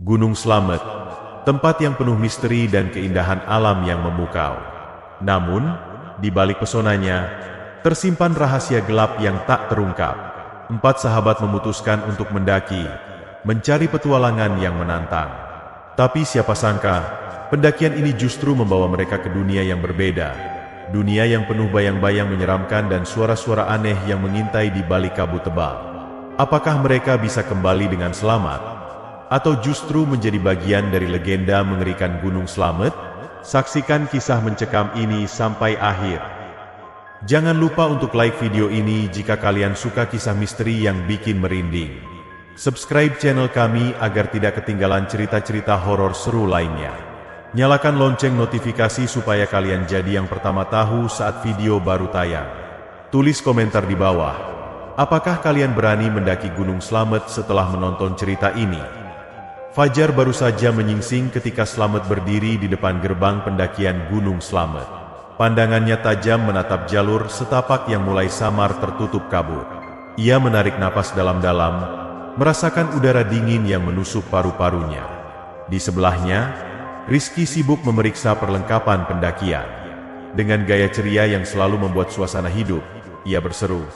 Gunung Slamet, tempat yang penuh misteri dan keindahan alam yang memukau. Namun, di balik pesonanya, tersimpan rahasia gelap yang tak terungkap. 4 sahabat memutuskan untuk mendaki, mencari petualangan yang menantang. Tapi siapa sangka, pendakian ini justru membawa mereka ke dunia yang berbeda. Dunia yang penuh bayang-bayang menyeramkan dan suara-suara aneh yang mengintai di balik kabut tebal. Apakah mereka bisa kembali dengan selamat? Atau justru menjadi bagian dari legenda mengerikan Gunung Slamet? Saksikan kisah mencekam ini sampai akhir. Jangan lupa untuk like video ini jika kalian suka kisah misteri yang bikin merinding. Subscribe channel kami agar tidak ketinggalan cerita-cerita horor seru lainnya. Nyalakan lonceng notifikasi supaya kalian jadi yang pertama tahu saat video baru tayang. Tulis komentar di bawah. Apakah kalian berani mendaki Gunung Slamet setelah menonton cerita ini? Fajar baru saja menyingsing ketika Slamet berdiri di depan gerbang pendakian Gunung Slamet. Pandangannya tajam menatap jalur setapak yang mulai samar tertutup kabut. Ia menarik napas dalam-dalam, merasakan udara dingin yang menusuk paru-parunya. Di sebelahnya, Rizky sibuk memeriksa perlengkapan pendakian. Dengan gaya ceria yang selalu membuat suasana hidup, ia berseru,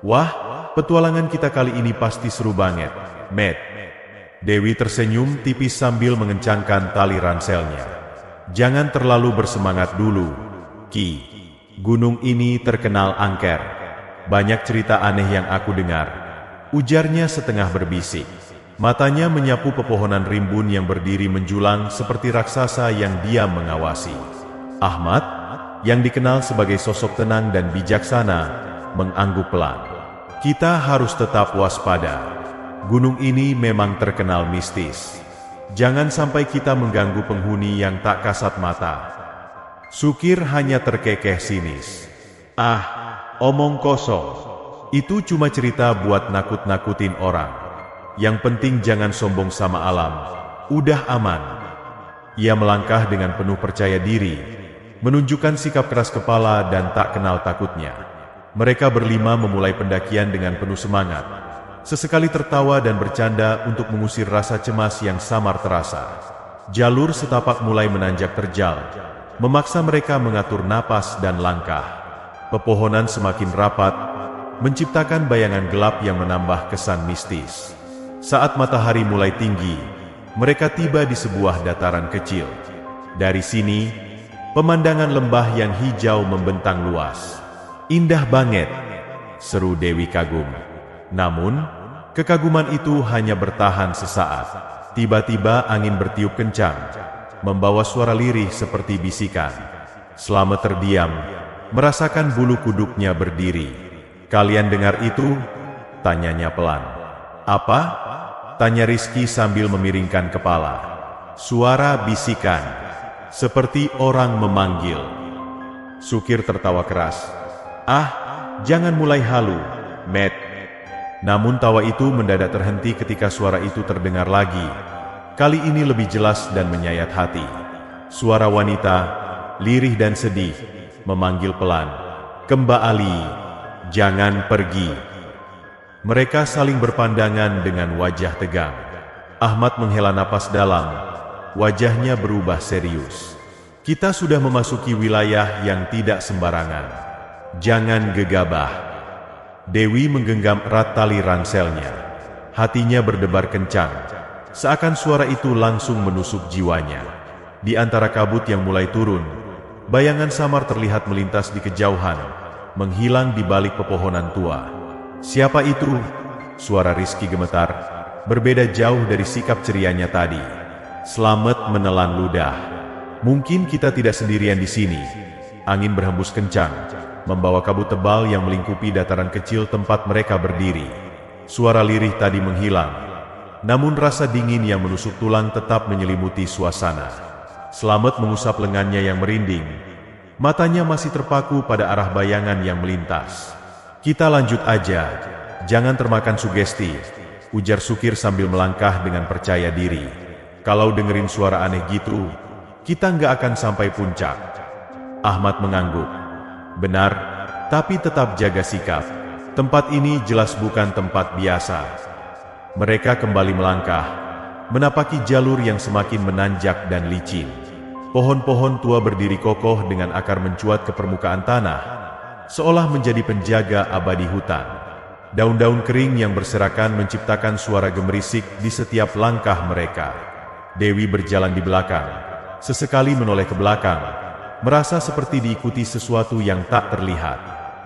"Wah, petualangan kita kali ini pasti seru banget, Matt." Dewi tersenyum tipis sambil mengencangkan tali ranselnya. "Jangan terlalu bersemangat dulu, Ki. Gunung ini terkenal angker. Banyak cerita aneh yang aku dengar," ujarnya setengah berbisik. Matanya menyapu pepohonan rimbun yang berdiri menjulang seperti raksasa yang diam mengawasi. Ahmad, yang dikenal sebagai sosok tenang dan bijaksana, mengangguk pelan. "Kita harus tetap waspada. Gunung ini memang terkenal mistis. Jangan sampai kita mengganggu penghuni yang tak kasat mata." Sukir hanya terkekeh sinis. "Ah, omong kosong. Itu cuma cerita buat nakut-nakutin orang. Yang penting jangan sombong sama alam. Udah aman." Ia melangkah dengan penuh percaya diri, menunjukkan sikap keras kepala dan tak kenal takutnya. Mereka berlima memulai pendakian dengan penuh semangat. Sesekali tertawa dan bercanda untuk mengusir rasa cemas yang samar terasa. Jalur setapak mulai menanjak terjal, memaksa mereka mengatur napas dan langkah. Pepohonan semakin rapat, menciptakan bayangan gelap yang menambah kesan mistis. Saat matahari mulai tinggi, mereka tiba di sebuah dataran kecil. Dari sini, pemandangan lembah yang hijau membentang luas. "Indah banget," seru Dewi kagum. Namun, kekaguman itu hanya bertahan sesaat. Tiba-tiba angin bertiup kencang, membawa suara lirih seperti bisikan. Slamet terdiam, merasakan bulu kuduknya berdiri. "Kalian dengar itu?" tanyanya pelan. "Apa?" tanya Rizky sambil memiringkan kepala. Suara bisikan, seperti orang memanggil. Sukir tertawa keras. "Ah, jangan mulai halu, Matt." Namun tawa itu mendadak terhenti ketika suara itu terdengar lagi. Kali ini lebih jelas dan menyayat hati. Suara wanita, lirih dan sedih, memanggil pelan, "Kembali, jangan pergi." Mereka saling berpandangan dengan wajah tegang. Ahmad menghela napas dalam, wajahnya berubah serius. "Kita sudah memasuki wilayah yang tidak sembarangan. Jangan gegabah." Dewi menggenggam erat tali ranselnya. Hatinya berdebar kencang, seakan suara itu langsung menusuk jiwanya. Di antara kabut yang mulai turun, bayangan samar terlihat melintas di kejauhan, menghilang di balik pepohonan tua. "Siapa itu?" suara Rizky gemetar, berbeda jauh dari sikap cerianya tadi. Slamet menelan ludah. "Mungkin kita tidak sendirian di sini." Angin berhembus kencang, membawa kabut tebal yang melingkupi dataran kecil tempat mereka berdiri. Suara lirih tadi menghilang, namun rasa dingin yang menusuk tulang tetap menyelimuti suasana. Slamet mengusap lengannya yang merinding. Matanya masih terpaku pada arah bayangan yang melintas. "Kita lanjut aja, jangan termakan sugesti," ujar Sukir sambil melangkah dengan percaya diri. "Kalau dengerin suara aneh gitu, kita nggak akan sampai puncak." Ahmad mengangguk. "Benar, tapi tetap jaga sikap. Tempat ini jelas bukan tempat biasa." Mereka kembali melangkah, menapaki jalur yang semakin menanjak dan licin. Pohon-pohon tua berdiri kokoh dengan akar mencuat ke permukaan tanah, seolah menjadi penjaga abadi hutan. Daun-daun kering yang berserakan menciptakan suara gemerisik di setiap langkah mereka. Dewi berjalan di belakang, sesekali menoleh ke belakang, merasa seperti diikuti sesuatu yang tak terlihat.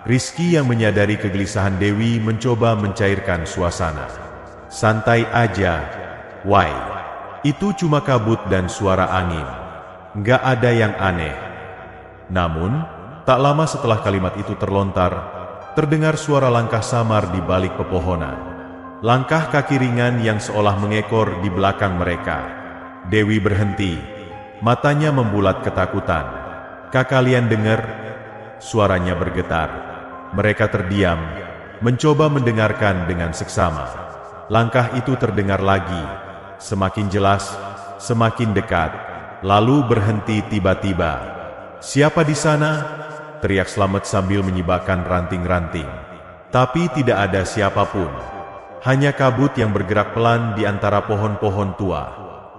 Rizky yang menyadari kegelisahan Dewi mencoba mencairkan suasana. Santai aja, Wai. Itu cuma kabut dan suara angin. Nggak ada yang aneh. Namun, tak lama setelah kalimat itu terlontar, terdengar suara langkah samar di balik pepohonan. Langkah kaki ringan yang seolah mengekor di belakang mereka. Dewi berhenti, matanya membulat ketakutan. Kalian dengar? Suaranya bergetar. Mereka terdiam, mencoba mendengarkan dengan seksama. Langkah itu terdengar lagi, semakin jelas, semakin dekat, lalu berhenti tiba-tiba. "Siapa di sana?" teriak Slamet sambil menyibakkan ranting-ranting. Tapi tidak ada siapapun. Hanya kabut yang bergerak pelan di antara pohon-pohon tua.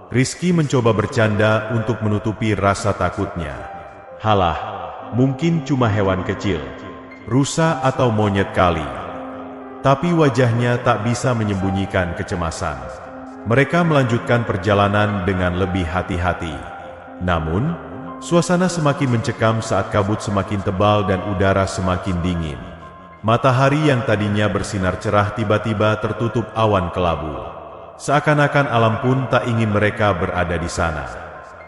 Rizky mencoba bercanda untuk menutupi rasa takutnya. "Halah, mungkin cuma hewan kecil, rusa atau monyet kali." Tapi wajahnya tak bisa menyembunyikan kecemasan. Mereka melanjutkan perjalanan dengan lebih hati-hati. Namun, suasana semakin mencekam saat kabut semakin tebal dan udara semakin dingin. Matahari yang tadinya bersinar cerah tiba-tiba tertutup awan kelabu. Seakan-akan alam pun tak ingin mereka berada di sana.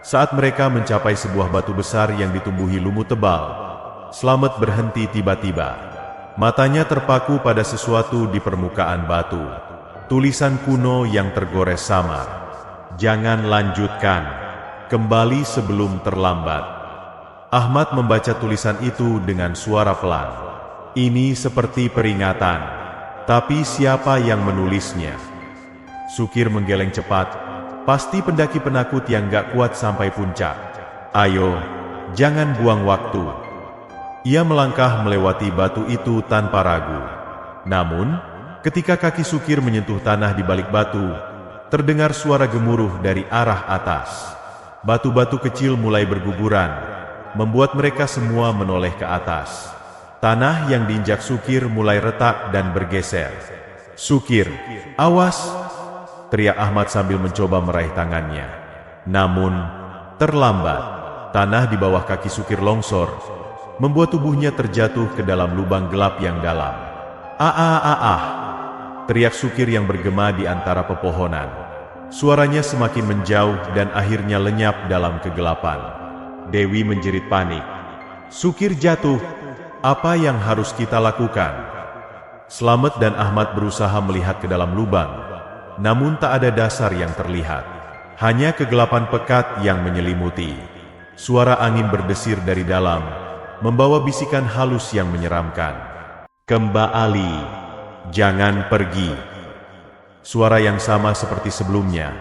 Saat mereka mencapai sebuah batu besar yang ditumbuhi lumut tebal, Slamet berhenti tiba-tiba. Matanya terpaku pada sesuatu di permukaan batu. Tulisan kuno yang tergores samar. "Jangan lanjutkan. Kembali sebelum terlambat." Ahmad membaca tulisan itu dengan suara pelan. Ini seperti peringatan. Tapi siapa yang menulisnya? Sukir menggeleng cepat. Pasti pendaki penakut yang gak kuat sampai puncak. "Ayo, jangan buang waktu." Ia melangkah melewati batu itu tanpa ragu. Namun, ketika kaki Sukir menyentuh tanah di balik batu, terdengar suara gemuruh dari arah atas. Batu-batu kecil mulai berguguran, membuat mereka semua menoleh ke atas. Tanah yang diinjak Sukir mulai retak dan bergeser. "Sukir, awas!" teriak Ahmad sambil mencoba meraih tangannya. Namun, terlambat. Tanah di bawah kaki Sukir longsor, membuat tubuhnya terjatuh ke dalam lubang gelap yang dalam. "Ah!" teriak Sukir yang bergema di antara pepohonan. Suaranya semakin menjauh dan akhirnya lenyap dalam kegelapan. Dewi menjerit panik. "Sukir jatuh! Apa yang harus kita lakukan?" Slamet dan Ahmad berusaha melihat ke dalam lubang, namun tak ada dasar yang terlihat. Hanya kegelapan pekat yang menyelimuti. Suara angin berdesir dari dalam, membawa bisikan halus yang menyeramkan. "Kembali, jangan pergi." Suara yang sama seperti sebelumnya,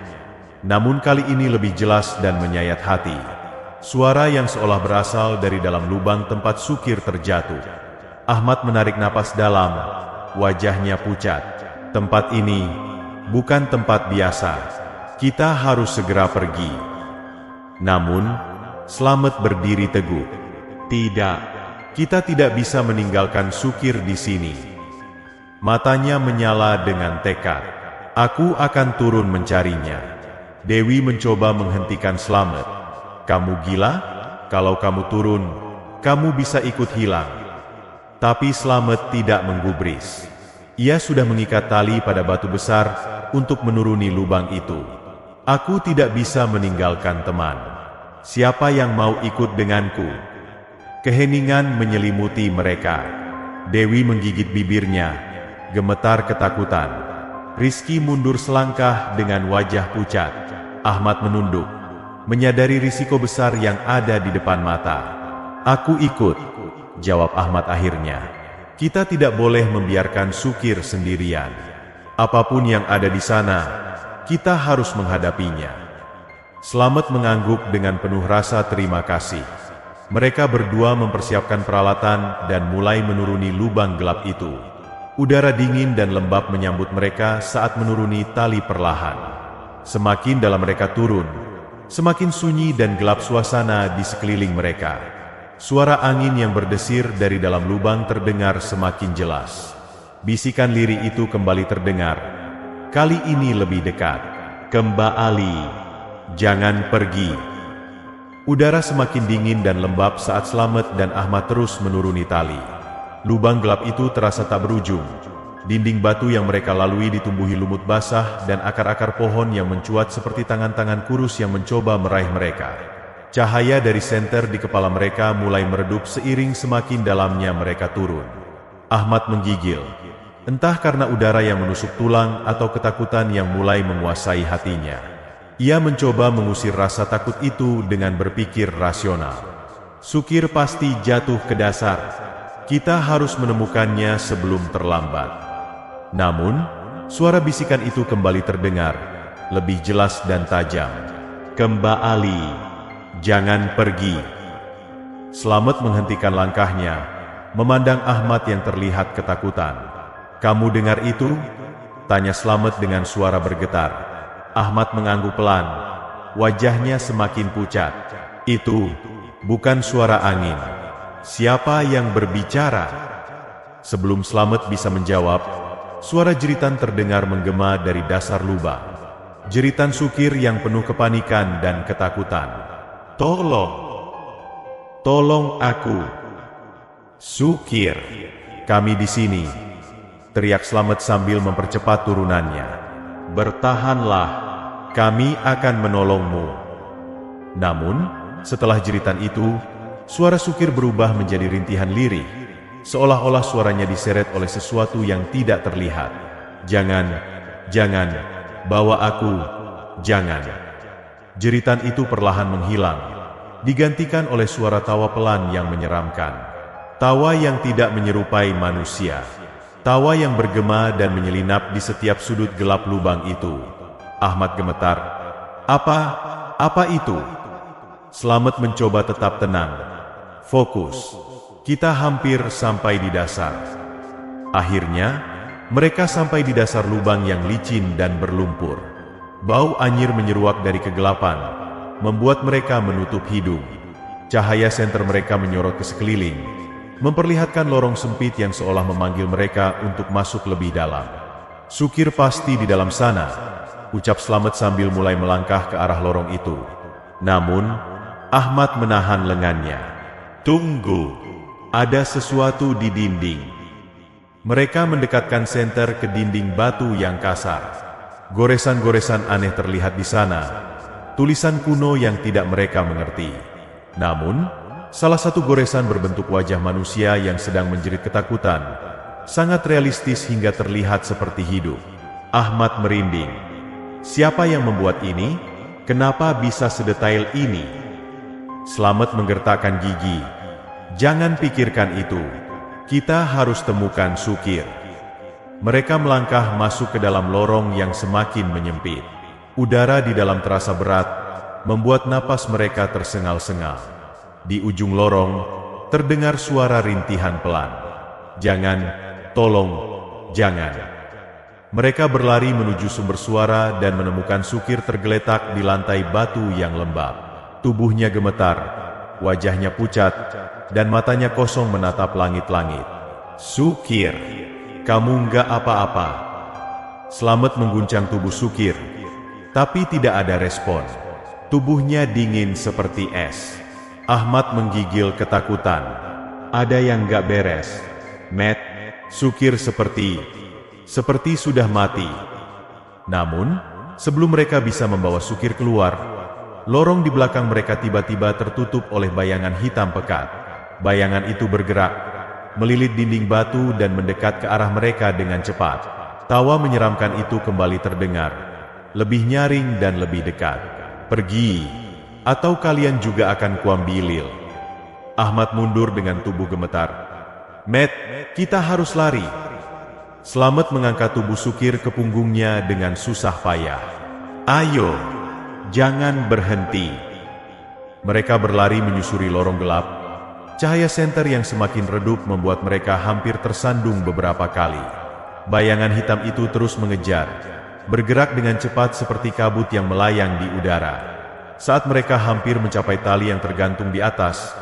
namun kali ini lebih jelas dan menyayat hati. Suara yang seolah berasal dari dalam lubang tempat Sukir terjatuh. Ahmad menarik napas dalam, wajahnya pucat. "Tempat ini bukan tempat biasa. Kita harus segera pergi." Namun, Slamet berdiri teguh. "Tidak, kita tidak bisa meninggalkan Sukir di sini." Matanya menyala dengan tekad. "Aku akan turun mencarinya." Dewi mencoba menghentikan Slamet. "Kamu gila? Kalau kamu turun, kamu bisa ikut hilang." Tapi Slamet tidak menggubris. Ia sudah mengikat tali pada batu besar untuk menuruni lubang itu. "Aku tidak bisa meninggalkan teman. Siapa yang mau ikut denganku?" Keheningan menyelimuti mereka. Dewi menggigit bibirnya, gemetar ketakutan. Rizky mundur selangkah dengan wajah pucat. Ahmad menunduk, menyadari risiko besar yang ada di depan mata. "Aku ikut," jawab Ahmad akhirnya. "Kita tidak boleh membiarkan Sukir sendirian. Apapun yang ada di sana, kita harus menghadapinya." Slamet mengangguk dengan penuh rasa terima kasih. Mereka berdua mempersiapkan peralatan dan mulai menuruni lubang gelap itu. Udara dingin dan lembab menyambut mereka saat menuruni tali perlahan. Semakin dalam mereka turun, semakin sunyi dan gelap suasana di sekeliling mereka. Suara angin yang berdesir dari dalam lubang terdengar semakin jelas. Bisikan lirih itu kembali terdengar. Kali ini lebih dekat. Kembali. Jangan pergi. Udara semakin dingin dan lembab saat Slamet dan Ahmad terus menuruni tali. Lubang gelap itu terasa tak berujung. Dinding batu yang mereka lalui ditumbuhi lumut basah dan akar-akar pohon yang mencuat seperti tangan-tangan kurus yang mencoba meraih mereka. Cahaya dari senter di kepala mereka mulai meredup seiring semakin dalamnya mereka turun. Ahmad menggigil. Entah karena udara yang menusuk tulang atau ketakutan yang mulai menguasai hatinya. Ia mencoba mengusir rasa takut itu dengan berpikir rasional. Sukir pasti jatuh ke dasar. Kita harus menemukannya sebelum terlambat. Namun, suara bisikan itu kembali terdengar, lebih jelas dan tajam. Kembali, jangan pergi. Slamet menghentikan langkahnya, memandang Ahmad yang terlihat ketakutan. Kamu dengar itu? Tanya Slamet dengan suara bergetar. Ahmad mengangguk pelan, wajahnya semakin pucat. Itu bukan suara angin. Siapa yang berbicara? Sebelum Slamet bisa menjawab, suara jeritan terdengar menggema dari dasar lubang. Jeritan Sukir yang penuh kepanikan dan ketakutan. Tolong! Tolong aku! Sukir! Kami di sini! Teriak Slamet sambil mempercepat turunannya. Bertahanlah! Kami akan menolongmu. Namun, setelah jeritan itu, suara Sukir berubah menjadi rintihan lirih. Seolah-olah suaranya diseret oleh sesuatu yang tidak terlihat. Jangan, jangan, bawa aku, jangan. Jeritan itu perlahan menghilang, digantikan oleh suara tawa pelan yang menyeramkan. Tawa yang tidak menyerupai manusia. Tawa yang bergema dan menyelinap di setiap sudut gelap lubang itu. Ahmad gemetar. Apa itu? Slamet mencoba tetap tenang. Fokus. Kita hampir sampai di dasar. Akhirnya, mereka sampai di dasar lubang yang licin dan berlumpur. Bau anyir menyeruak dari kegelapan, membuat mereka menutup hidung. Cahaya senter mereka menyorot ke sekeliling, memperlihatkan lorong sempit yang seolah memanggil mereka untuk masuk lebih dalam. Sukir pasti di dalam sana, ucap Slamet sambil mulai melangkah ke arah lorong itu. Namun, Ahmad menahan lengannya. Tunggu! Ada sesuatu di dinding. Mereka mendekatkan senter ke dinding batu yang kasar. Goresan-goresan aneh terlihat di sana. Tulisan kuno yang tidak mereka mengerti. Namun, salah satu goresan berbentuk wajah manusia yang sedang menjerit ketakutan. Sangat realistis hingga terlihat seperti hidup. Ahmad merinding. Siapa yang membuat ini? Kenapa bisa sedetail ini? Slamet menggertakkan gigi. Jangan pikirkan itu. Kita harus temukan Sukir. Mereka melangkah masuk ke dalam lorong yang semakin menyempit. Udara di dalam terasa berat, membuat napas mereka tersengal-sengal. Di ujung lorong, terdengar suara rintihan pelan. Jangan, tolong, jangan. Mereka berlari menuju sumber suara dan menemukan Sukir tergeletak di lantai batu yang lembab. Tubuhnya gemetar, wajahnya pucat, dan matanya kosong menatap langit-langit. Sukir, kamu nggak apa-apa. Slamet mengguncang tubuh Sukir, tapi tidak ada respon. Tubuhnya dingin seperti es. Ahmad menggigil ketakutan. Ada yang nggak beres. Matt, Sukir seperti sudah mati. Namun, sebelum mereka bisa membawa Sukir keluar, lorong di belakang mereka tiba-tiba tertutup oleh bayangan hitam pekat. Bayangan itu bergerak, melilit dinding batu dan mendekat ke arah mereka dengan cepat. Tawa menyeramkan itu kembali terdengar, lebih nyaring dan lebih dekat. Pergi, atau kalian juga akan kuambilil. Ahmad mundur dengan tubuh gemetar. Matt, kita harus lari. Slamet mengangkat tubuh Sukir ke punggungnya dengan susah payah. Ayo, jangan berhenti. Mereka berlari menyusuri lorong gelap. Cahaya senter yang semakin redup membuat mereka hampir tersandung beberapa kali. Bayangan hitam itu terus mengejar, bergerak dengan cepat seperti kabut yang melayang di udara. Saat mereka hampir mencapai tali yang tergantung di atas,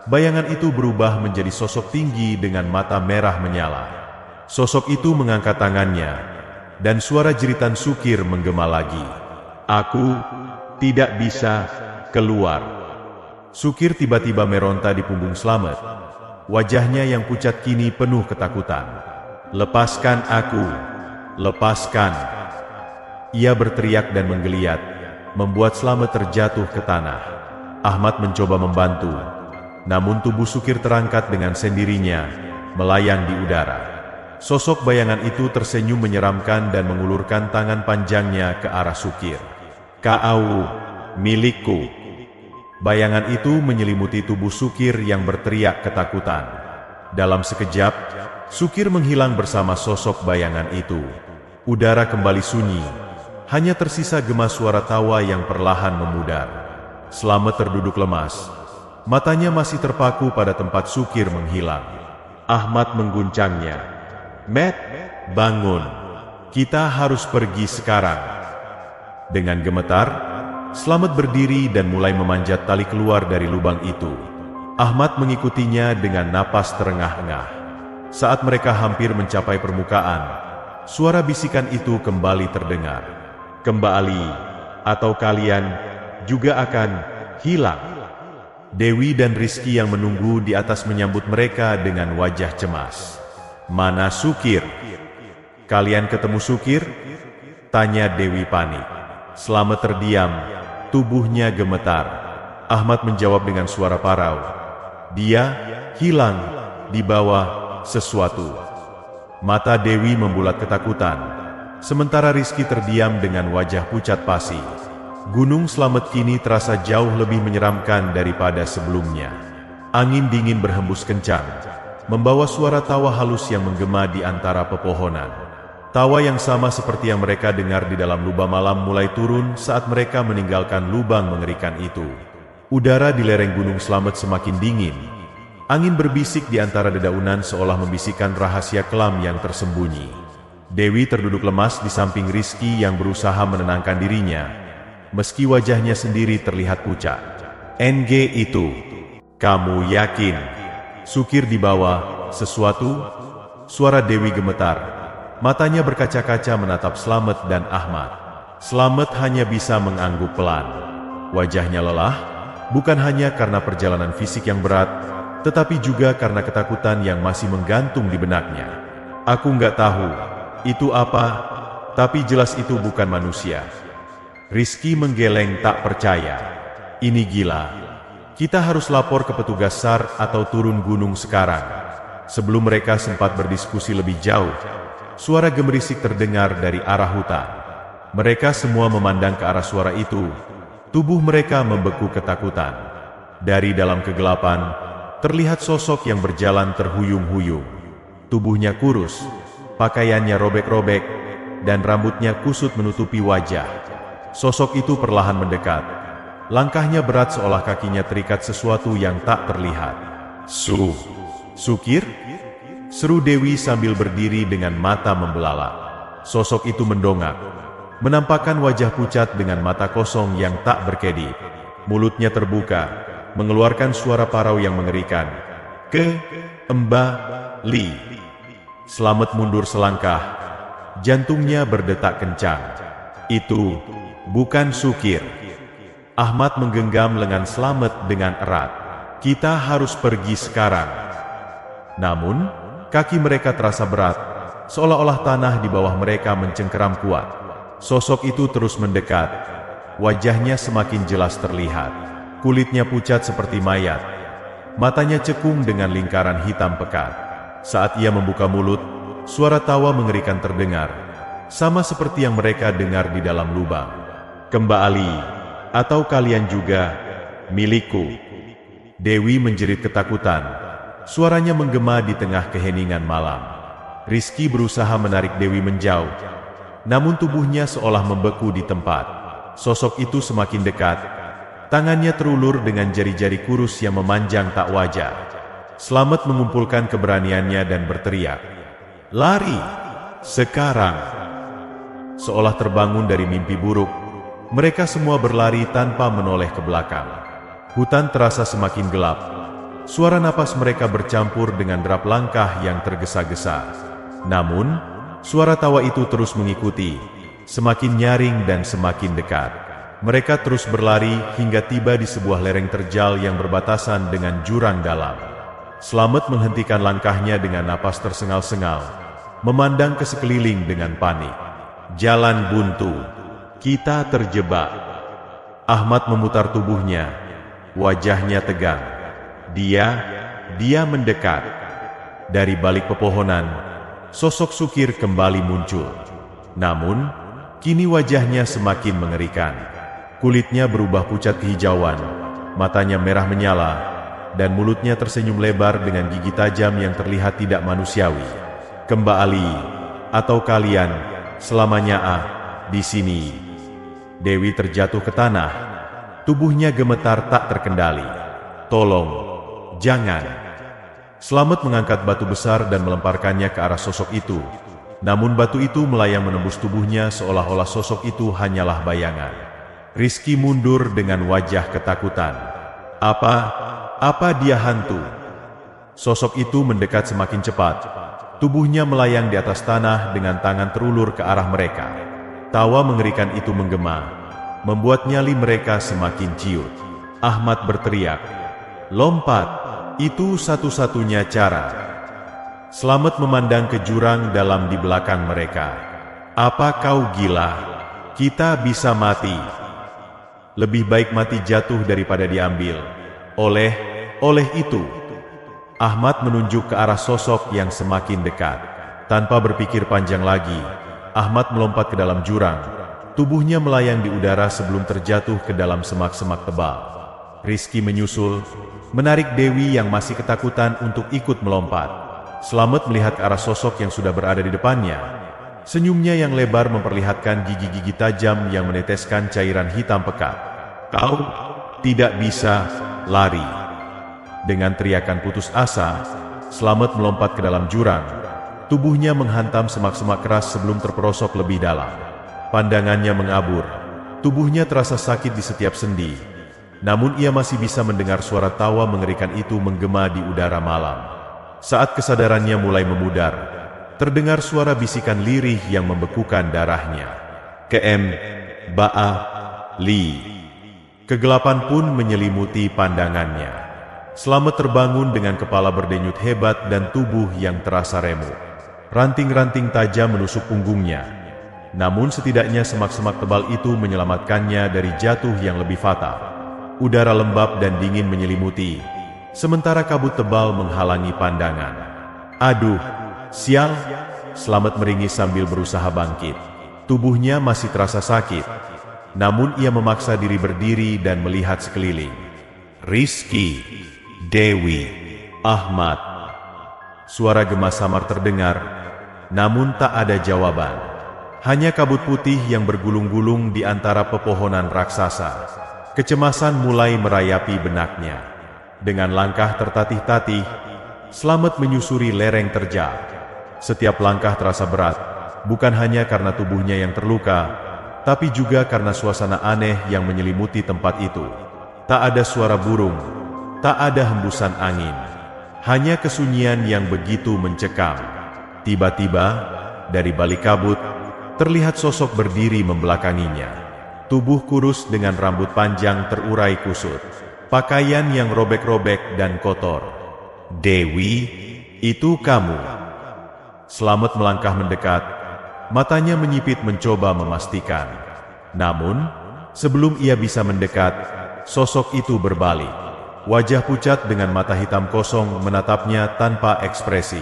bayangan itu berubah menjadi sosok tinggi dengan mata merah menyala. Sosok itu mengangkat tangannya, dan suara jeritan Sukir menggema lagi. "Aku tidak bisa keluar." Sukir tiba-tiba meronta di punggung Slamet. Wajahnya yang pucat kini penuh ketakutan. "Lepaskan aku! Lepaskan!" Ia berteriak dan menggeliat, membuat Slamet terjatuh ke tanah. Ahmad mencoba membantu, namun tubuh Sukir terangkat dengan sendirinya, melayang di udara. Sosok bayangan itu tersenyum menyeramkan dan mengulurkan tangan panjangnya ke arah Sukir. "Kau milikku!" Bayangan itu menyelimuti tubuh Sukir yang berteriak ketakutan. Dalam sekejap, Sukir menghilang bersama sosok bayangan itu. Udara kembali sunyi, hanya tersisa gema suara tawa yang perlahan memudar. Slamet terduduk lemas, matanya masih terpaku pada tempat Sukir menghilang. Ahmad mengguncangnya. "Matt, bangun. Kita harus pergi sekarang." Dengan gemetar, Slamet berdiri dan mulai memanjat tali keluar dari lubang itu. Ahmad mengikutinya dengan napas terengah-engah. Saat mereka hampir mencapai permukaan, suara bisikan itu kembali terdengar. "Kembali, atau kalian juga akan hilang." Dewi dan Rizky yang menunggu di atas menyambut mereka dengan wajah cemas. "Mana Sukir?" "Kalian ketemu Sukir?" tanya Dewi panik. Slamet terdiam, tubuhnya gemetar. Ahmad menjawab dengan suara parau. "Dia hilang di bawah sesuatu." Mata Dewi membulat ketakutan. Sementara Rizky terdiam dengan wajah pucat pasi. Gunung Slamet kini terasa jauh lebih menyeramkan daripada sebelumnya. Angin dingin berhembus kencang, membawa suara tawa halus yang menggema di antara pepohonan. Tawa yang sama seperti yang mereka dengar di dalam lubang malam mulai turun saat mereka meninggalkan lubang mengerikan itu. Udara di lereng Gunung Slamet semakin dingin. Angin berbisik di antara dedaunan seolah membisikkan rahasia kelam yang tersembunyi. Dewi terduduk lemas di samping Rizky yang berusaha menenangkan dirinya, meski wajahnya sendiri terlihat pucat. "NG itu, kamu yakin Sukir di bawah sesuatu?" Suara Dewi gemetar, matanya berkaca-kaca menatap Slamet dan Ahmad. Slamet hanya bisa mengangguk pelan. Wajahnya lelah, bukan hanya karena perjalanan fisik yang berat, tetapi juga karena ketakutan yang masih menggantung di benaknya. "Aku nggak tahu itu apa, tapi jelas itu bukan manusia." Rizky menggeleng tak percaya. "Ini gila. Kita harus lapor ke petugas SAR atau turun gunung sekarang." Sebelum mereka sempat berdiskusi lebih jauh, suara gemerisik terdengar dari arah hutan. Mereka semua memandang ke arah suara itu. Tubuh mereka membeku ketakutan. Dari dalam kegelapan, terlihat sosok yang berjalan terhuyung-huyung. Tubuhnya kurus, pakaiannya robek-robek, dan rambutnya kusut menutupi wajah. Sosok itu perlahan mendekat. Langkahnya berat seolah kakinya terikat sesuatu yang tak terlihat. "Sukir?" seru Dewi sambil berdiri dengan mata membelalak. Sosok itu mendongak, menampakkan wajah pucat dengan mata kosong yang tak berkedip. Mulutnya terbuka, mengeluarkan suara parau yang mengerikan. "Kembali." Slamet mundur selangkah, jantungnya berdetak kencang. "Itu bukan Sukir." Ahmad menggenggam lengan Slamet dengan erat. "Kita harus pergi sekarang." Namun, kaki mereka terasa berat, seolah-olah tanah di bawah mereka mencengkeram kuat. Sosok itu terus mendekat. Wajahnya semakin jelas terlihat. Kulitnya pucat seperti mayat. Matanya cekung dengan lingkaran hitam pekat. Saat ia membuka mulut, suara tawa mengerikan terdengar, sama seperti yang mereka dengar di dalam lubang. "Kembali, atau kalian juga milikku." Dewi menjerit ketakutan. Suaranya menggema di tengah keheningan malam. Rizky berusaha menarik Dewi menjauh, namun tubuhnya seolah membeku di tempat. Sosok itu semakin dekat. Tangannya terulur dengan jari-jari kurus yang memanjang tak wajar. Slamet mengumpulkan keberaniannya dan berteriak, "Lari! Sekarang!" Seolah terbangun dari mimpi buruk, mereka semua berlari tanpa menoleh ke belakang. Hutan terasa semakin gelap. Suara napas mereka bercampur dengan derap langkah yang tergesa-gesa. Namun, suara tawa itu terus mengikuti, semakin nyaring dan semakin dekat. Mereka terus berlari hingga tiba di sebuah lereng terjal yang berbatasan dengan jurang dalam. Slamet menghentikan langkahnya dengan napas tersengal-sengal, memandang ke sekeliling dengan panik. Jalan buntu, kita terjebak. Ahmad memutar tubuhnya, wajahnya tegang. Dia mendekat. Dari balik pepohonan, sosok Sukir kembali muncul. Namun, kini wajahnya semakin mengerikan. Kulitnya berubah pucat kehijauan, matanya merah menyala, dan mulutnya tersenyum lebar dengan gigi tajam yang terlihat tidak manusiawi. Kembali, atau kalian selamanya di sini. Dewi terjatuh ke tanah, tubuhnya gemetar tak terkendali. Tolong, jangan. Slamet mengangkat batu besar dan melemparkannya ke arah sosok itu. Namun batu itu melayang menembus tubuhnya seolah-olah sosok itu hanyalah bayangan. Rizky mundur dengan wajah ketakutan. Apa dia hantu? Sosok itu mendekat semakin cepat. Tubuhnya melayang di atas tanah dengan tangan terulur ke arah mereka. Tawa mengerikan itu menggema, membuat nyali mereka semakin ciut. Ahmad berteriak, "Lompat, itu satu-satunya cara." Slamet memandang ke jurang dalam di belakang mereka. "Apa kau gila? Kita bisa mati. Lebih baik mati jatuh daripada diambil oleh itu." Ahmad menunjuk ke arah sosok yang semakin dekat. Tanpa berpikir panjang lagi, Ahmad melompat ke dalam jurang. Tubuhnya melayang di udara sebelum terjatuh ke dalam semak-semak tebal. Rizky menyusul, menarik Dewi yang masih ketakutan untuk ikut melompat. Slamet melihat ke arah sosok yang sudah berada di depannya. Senyumnya yang lebar memperlihatkan gigi-gigi tajam yang meneteskan cairan hitam pekat. "Kau tidak bisa lari." Dengan teriakan putus asa, Slamet melompat ke dalam jurang. Tubuhnya menghantam semak-semak keras sebelum terperosok lebih dalam. Pandangannya mengabur. Tubuhnya terasa sakit di setiap sendi. Namun ia masih bisa mendengar suara tawa mengerikan itu menggema di udara malam. Saat kesadarannya mulai memudar, terdengar suara bisikan lirih yang membekukan darahnya. "Kem, Ba'a, Li." Kegelapan pun menyelimuti pandangannya. Slamet terbangun dengan kepala berdenyut hebat dan tubuh yang terasa remuk. Ranting-ranting tajam menusuk punggungnya. Namun setidaknya semak-semak tebal itu menyelamatkannya dari jatuh yang lebih fatal. Udara lembab dan dingin menyelimuti, sementara kabut tebal menghalangi pandangan. "Aduh, sial!" Slamet meringis sambil berusaha bangkit. Tubuhnya masih terasa sakit. Namun ia memaksa diri berdiri dan melihat sekeliling. Rizky, Dewi, Ahmad. Suara gema samar terdengar, namun tak ada jawaban. Hanya kabut putih yang bergulung-gulung di antara pepohonan raksasa. Kecemasan mulai merayapi benaknya. Dengan langkah tertatih-tatih, Slamet menyusuri lereng terjal. Setiap langkah terasa berat, bukan hanya karena tubuhnya yang terluka, tapi juga karena suasana aneh yang menyelimuti tempat itu. Tak ada suara burung, tak ada hembusan angin, hanya kesunyian yang begitu mencekam. Tiba-tiba, dari balik kabut, terlihat sosok berdiri membelakanginya. Tubuh kurus dengan rambut panjang terurai kusut, pakaian yang robek-robek dan kotor. "Dewi, itu kamu?" Slamet melangkah mendekat, matanya menyipit mencoba memastikan. Namun, sebelum ia bisa mendekat, sosok itu berbalik. Wajah pucat dengan mata hitam kosong menatapnya tanpa ekspresi.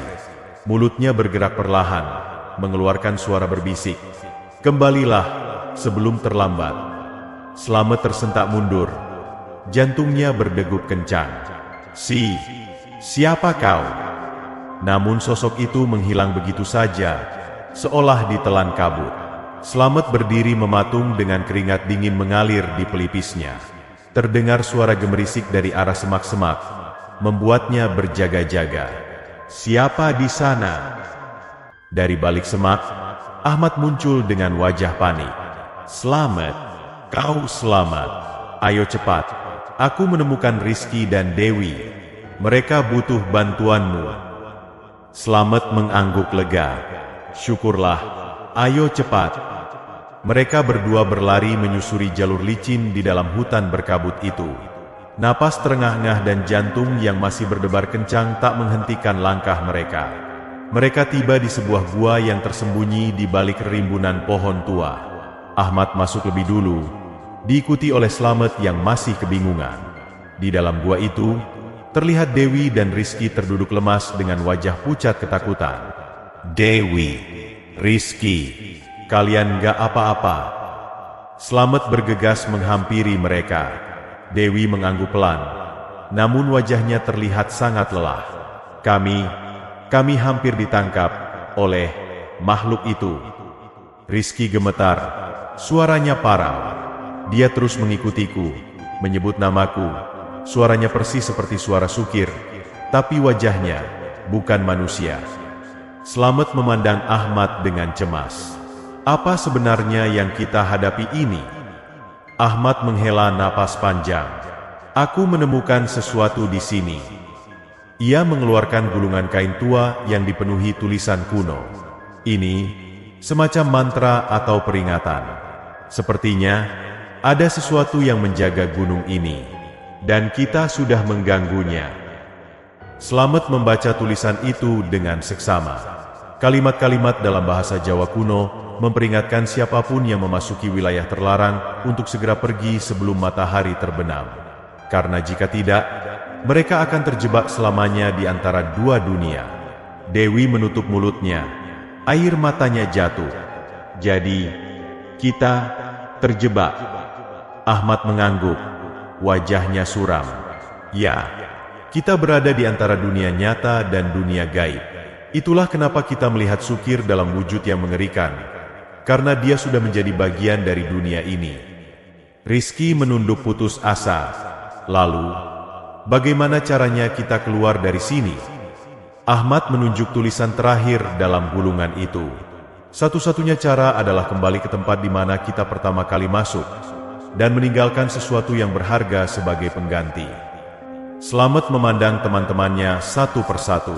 Mulutnya bergerak perlahan, mengeluarkan suara berbisik. "Kembalilah sebelum terlambat." Slamet tersentak mundur. Jantungnya berdegup kencang. Siapa kau?" Namun sosok itu menghilang begitu saja, seolah ditelan kabut. Slamet berdiri mematung dengan keringat dingin mengalir di pelipisnya. Terdengar suara gemerisik dari arah semak-semak, membuatnya berjaga-jaga. "Siapa di sana?" Dari balik semak, Ahmad muncul dengan wajah panik. "Selamat, kau selamat. Ayo cepat, aku menemukan Rizky dan Dewi. Mereka butuh bantuanmu." Slamet mengangguk lega. "Syukurlah, ayo cepat." Mereka berdua berlari menyusuri jalur licin di dalam hutan berkabut itu. Napas terengah-engah dan jantung yang masih berdebar kencang tak menghentikan langkah mereka. Mereka tiba di sebuah gua yang tersembunyi di balik rimbunan pohon tua. Ahmad masuk lebih dulu, diikuti oleh Slamet yang masih kebingungan. Di dalam gua itu, terlihat Dewi dan Rizky terduduk lemas dengan wajah pucat ketakutan. "Dewi, Rizky, kalian gak apa-apa?" Slamet bergegas menghampiri mereka. Dewi mengangguk pelan, namun wajahnya terlihat sangat lelah. Kami hampir ditangkap oleh makhluk itu." Rizky gemetar, suaranya parau. Dia terus mengikutiku, menyebut namaku. Suaranya persis seperti suara Sukir, tapi wajahnya bukan manusia. Slamet memandang Ahmad dengan cemas. "Apa sebenarnya yang kita hadapi ini?" Ahmad menghela napas panjang. "Aku menemukan sesuatu di sini." Ia mengeluarkan gulungan kain tua yang dipenuhi tulisan kuno. Ini semacam mantra atau peringatan. Sepertinya ada sesuatu yang menjaga gunung ini, dan kita sudah mengganggunya. Slamet membaca tulisan itu dengan seksama. Kalimat-kalimat dalam bahasa Jawa kuno memperingatkan siapapun yang memasuki wilayah terlarang untuk segera pergi sebelum matahari terbenam. Karena jika tidak, mereka akan terjebak selamanya di antara dua dunia. Dewi menutup mulutnya, air matanya jatuh. "Jadi, kita terjebak?" Ahmad mengangguk, wajahnya suram. "Ya, kita berada di antara dunia nyata dan dunia gaib. Itulah kenapa kita melihat Sukir dalam wujud yang mengerikan, karena dia sudah menjadi bagian dari dunia ini." Rizky menunduk putus asa. "Lalu, bagaimana caranya kita keluar dari sini?" Ahmad menunjuk tulisan terakhir dalam gulungan itu. "Satu-satunya cara adalah kembali ke tempat di mana kita pertama kali masuk, dan meninggalkan sesuatu yang berharga sebagai pengganti." Slamet memandang teman-temannya satu persatu.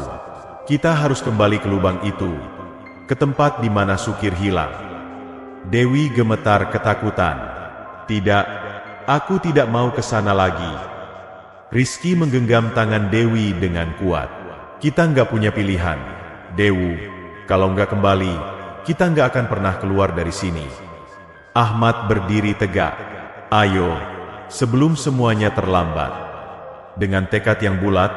"Kita harus kembali ke lubang itu, ke tempat di mana Sukir hilang." Dewi gemetar ketakutan. "Tidak, aku tidak mau ke sana lagi." Rizky menggenggam tangan Dewi dengan kuat. "Kita nggak punya pilihan, Dewu. Kalau nggak kembali, kita nggak akan pernah keluar dari sini." Ahmad berdiri tegak. "Ayo, sebelum semuanya terlambat." Dengan tekad yang bulat,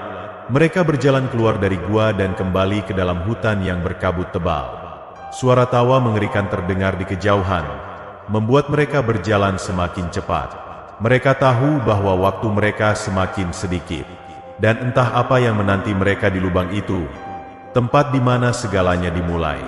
mereka berjalan keluar dari gua dan kembali ke dalam hutan yang berkabut tebal. Suara tawa mengerikan terdengar di kejauhan, membuat mereka berjalan semakin cepat. Mereka tahu bahwa waktu mereka semakin sedikit, dan entah apa yang menanti mereka di lubang itu, tempat di mana segalanya dimulai.